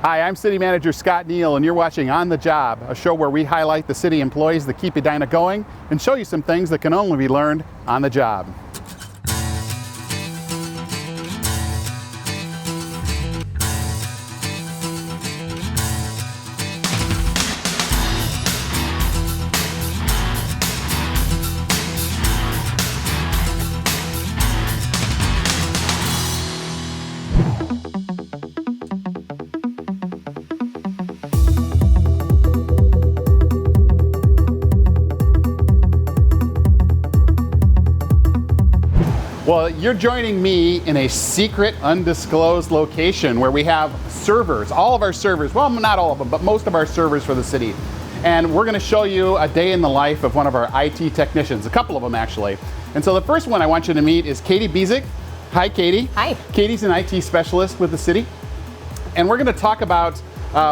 Hi, I'm City Manager Scott Neal, and you're watching On the Job, a show where we highlight the city employees that keep Edina going and show you some things that can only be learned on the job. Well, you're joining me in a secret, undisclosed location where we have servers, all of our servers, well, not all of them, but most of our servers for the city. And we're going to show you a day in the life of one of our IT technicians, a couple of them actually. And so the first one I want you to meet is Katie Bezick. Hi, Katie. Hi. Katie's an IT specialist with the city. And we're going to talk about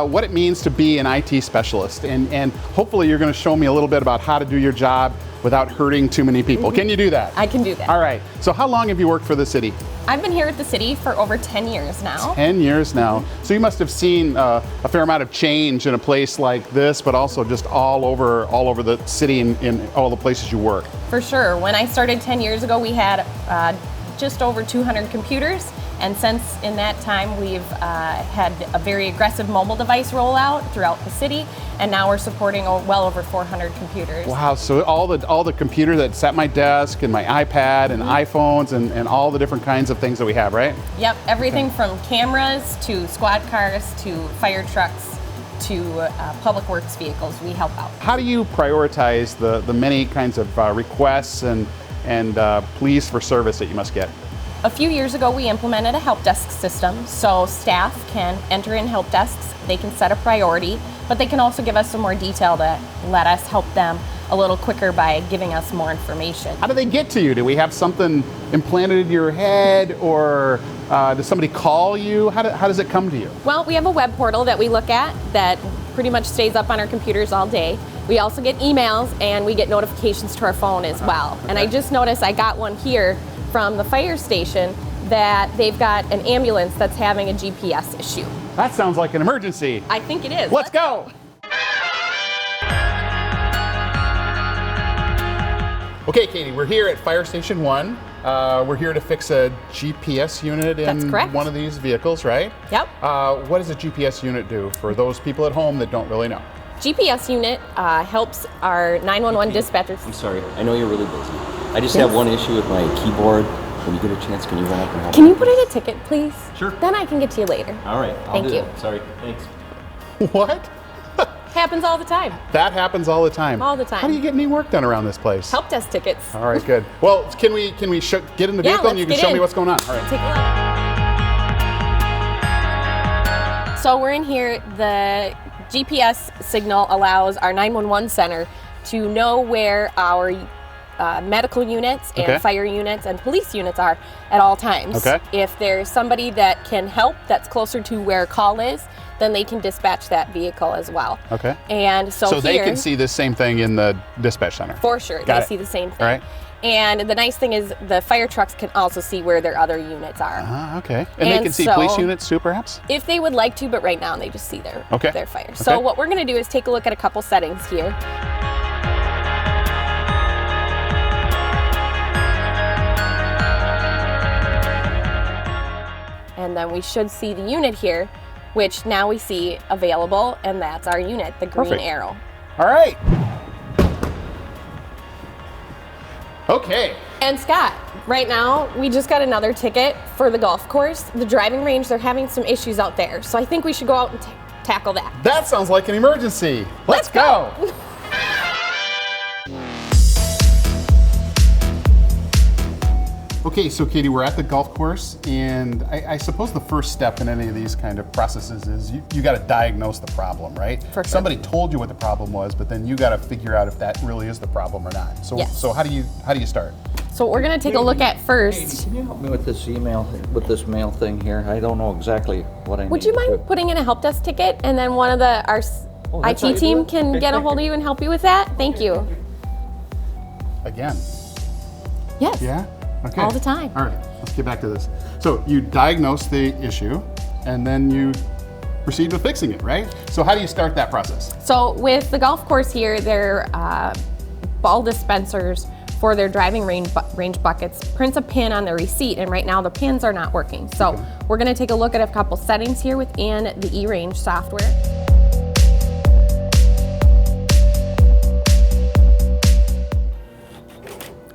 what it means to be an IT specialist. And hopefully you're going to show me a little bit about how to do your job without hurting too many people. Mm-hmm. Can you do that? I can do that. All right. So how long have you worked for the city? I've been here at the city for over 10 years now. 10 years now. So you must have seen a fair amount of change in a place like this, but also just all over the city in all the places you work. For sure. When I started 10 years ago, we had just over 200 computers. And since in that time, we've had a very aggressive mobile device rollout throughout the city, and now we're supporting well over 400 computers. Wow, so all the computers that's at my desk and my iPad and iPhones and all the different kinds of things that we have, right? Yep, everything from cameras to squad cars to fire trucks to public works vehicles, we help out. How do you prioritize the many kinds of requests and pleas for service that you must get? A few years ago, we implemented a help desk system, so staff can enter in help desks, they can set a priority, but they can also give us some more detail to let us help them a little quicker by giving us more information. How do they get to you? Do we have something implanted in your head, or does somebody call you? How does it come to you? Well, we have a web portal that we look at that pretty much stays up on our computers all day. We also get emails and we get notifications to our phone as well. Okay. And I just noticed I got one here from the fire station that they've got an ambulance that's having a GPS issue. That sounds like an emergency. I think it is. Let's go. Okay, Katie, we're here at Fire Station 1. We're here to fix a GPS unit in one of these vehicles, right? Yep. What does a GPS unit do for those people at home that don't really know? GPS unit helps our 911 dispatchers. I'm sorry, I know you're really busy. I just have one issue with my keyboard. When you get a chance, can you run up and help Can me? you put in a ticket, please? Sure. Then I can get to you later. All right, I'll Thank do you. that. Sorry, thanks. What? Happens all the time. That happens all the time. All the time. How do you get any work done around this place? Help desk tickets. All right, good. Well, can we get in the vehicle and you can show me what's going on? All right. Take a look. So we're in here. The GPS signal allows our 911 center to know where our medical units and fire units and police units are at all times. Okay. If there's somebody that can help that's closer to where a call is, then they can dispatch that vehicle as well. Okay. And so they here, can see the same thing in the dispatch center. for sure, Got they it. see the same thing. All right. And the nice thing is the fire trucks can also see where their other units are. Okay. And they can see so- police units too, perhaps? If they would like to, but right now they just see their fire. Okay. So what we're going to do is take a look at a couple settings here. And then we should see the unit here, which now we see available, and that's our unit, the green arrow. All right. Okay. And Scott, right now we just got another ticket for the golf course. The driving range, they're having some issues out there. So I think we should go out and tackle that. That sounds like an emergency. Let's go. Okay, so Katie, we're at the golf course, and I suppose the first step in any of these kind of processes is you got to diagnose the problem, right? For sure. Somebody told you what the problem was, but then you got to figure out if that really is the problem or not. So, Yes. so how do you start? So what we're going to take a look at first. Can you help me with this with this mail thing here? I don't know exactly what I need. Would you mind putting in a help desk ticket, and then one of our that's how you IT do team it? can Okay, get a thank hold of you and help you with that? Thank you. Again. Yes. Yeah? Okay. All the time. All right, let's get back to this. So you diagnose the issue, and then you proceed with fixing it, right? So how do you start that process? So with the golf course here, their ball dispensers for their driving range buckets prints a pin on the receipt, and right now the pins are not working. So we're gonna take a look at a couple settings here within the eRange software.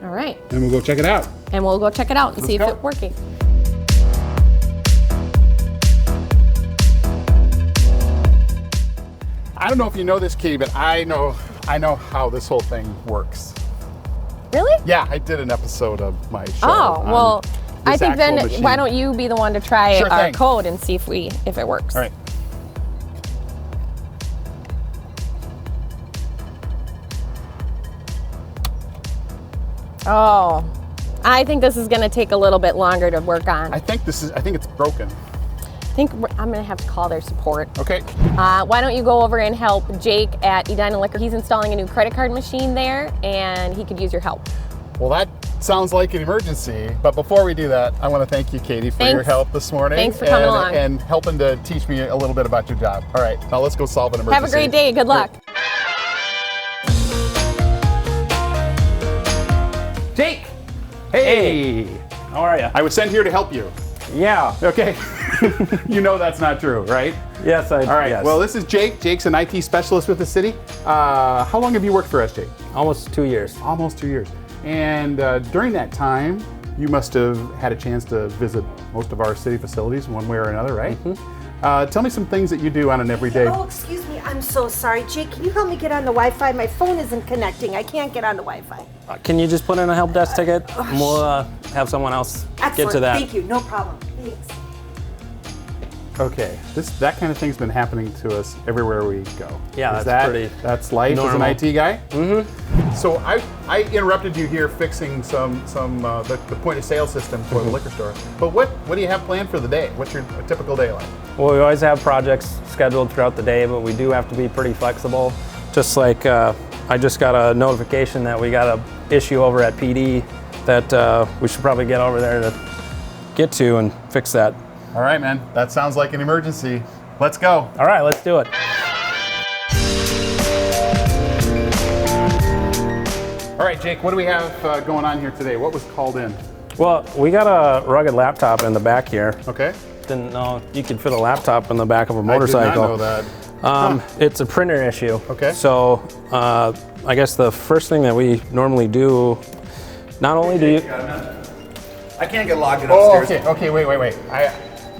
All right. And we'll go check it out. And we'll go check it out and see if go. it's working. I don't know if you know this, Katie, but I know how this whole thing works. Really? Yeah, I did an episode of my show. Oh, well, I think then machine. why don't you be the one to try Sure our thing. code and see if it works. All right. Oh, I think this is gonna take a little bit longer to work on. I think it's broken. I'm gonna have to call their support. Okay. Why don't you go over and help Jake at Edina Liquor? He's installing a new credit card machine there, and he could use your help. Well, that sounds like an emergency, but before we do that, I want to thank you, Katie, for your help this morning. Thanks for coming along. And helping to teach me a little bit about your job. All right, now let's go solve an emergency. Have a great day. Good luck. Jake! Hey! How are you? I was sent here to help you. Yeah. Okay. You know that's not true, right? Yes, All right. Yes. Well, this is Jake. Jake's an IT specialist with the city. How long have you worked for us, Jake? almost 2 years. Almost 2 years. And during that time, you must have had a chance to visit most of our city facilities one way or another, right? Mm-hmm. Tell me some things that you do on an everyday. Oh, excuse me. I'm so sorry. Jake, can you help me get on the Wi-Fi? My phone isn't connecting. I can't get on the Wi-Fi. Can you just put in a help desk ticket? And we'll have someone else Excellent. get to that. Thank you. No problem. Thanks. Okay, that kind of thing's been happening to us everywhere we go. Yeah, that's life normal. as an IT guy. Mm-hmm. So I interrupted you here fixing the point of sale system for the liquor store. But what do you have planned for the day? What's your typical day like? Well, we always have projects scheduled throughout the day, but we do have to be pretty flexible. Just like I just got a notification that we got an issue over at PD that we should probably get over there to get to and fix that. All right, man. That sounds like an emergency. Let's go. All right, let's do it. All right, Jake, what do we have going on here today? What was called in? Well, we got a rugged laptop in the back here. Okay. Didn't know you could fit a laptop in the back of a motorcycle. I did not know that. It's a printer issue. Okay. So I guess the first thing that we normally do, not only do you... I can't get logged in Oh, upstairs. okay, wait.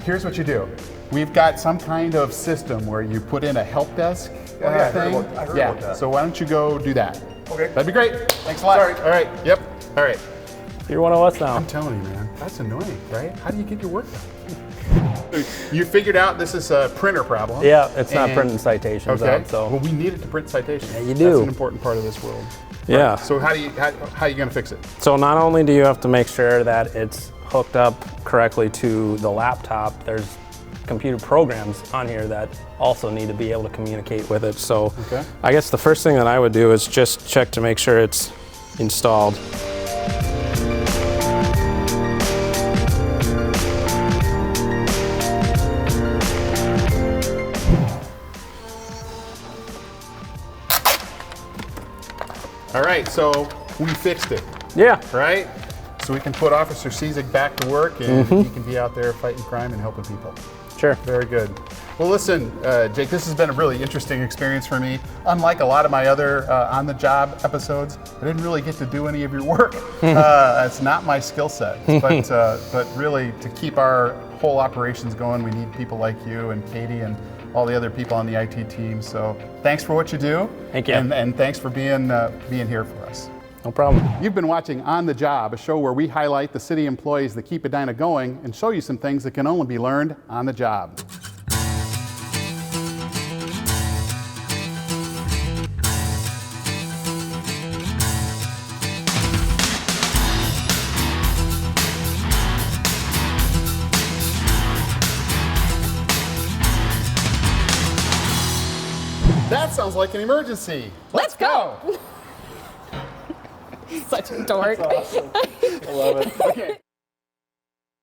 Here's what you do. We've got some kind of system where you put in a help desk yeah, I heard thing. about that. So why don't you go do that? Okay. That'd be great. Thanks a lot. Sorry. All right. Yep. All right. You're one of us now. I'm telling you, man, that's annoying, right? How do you get your work done? You figured out this is a printer problem. Yeah, it's not printing citations Okay. out, so. Well, we need it to print citations. Yeah, you do. That's an important part of this world. Yeah. Right. So how are you going to fix it? So not only do you have to make sure that it's hooked up correctly to the laptop, there's computer programs on here that also need to be able to communicate with it. So Okay. I guess the first thing that I would do is just check to make sure it's installed. All right, so we fixed it, Yeah. right? So we can put Officer Cizik back to work and he can be out there fighting crime and helping people. Sure. Very good. Well, listen, Jake, this has been a really interesting experience for me. Unlike a lot of my other on-the-job episodes, I didn't really get to do any of your work. It's not my skill set, but really to keep our whole operations going, we need people like you and Katie and all the other people on the IT team. So thanks for what you do. Thank you. And thanks for being here for us. No problem. You've been watching On the Job, a show where we highlight the city employees that keep Edina going and show you some things that can only be learned on the job. That sounds like an emergency. Let's go. Such a dork. I love it. Okay.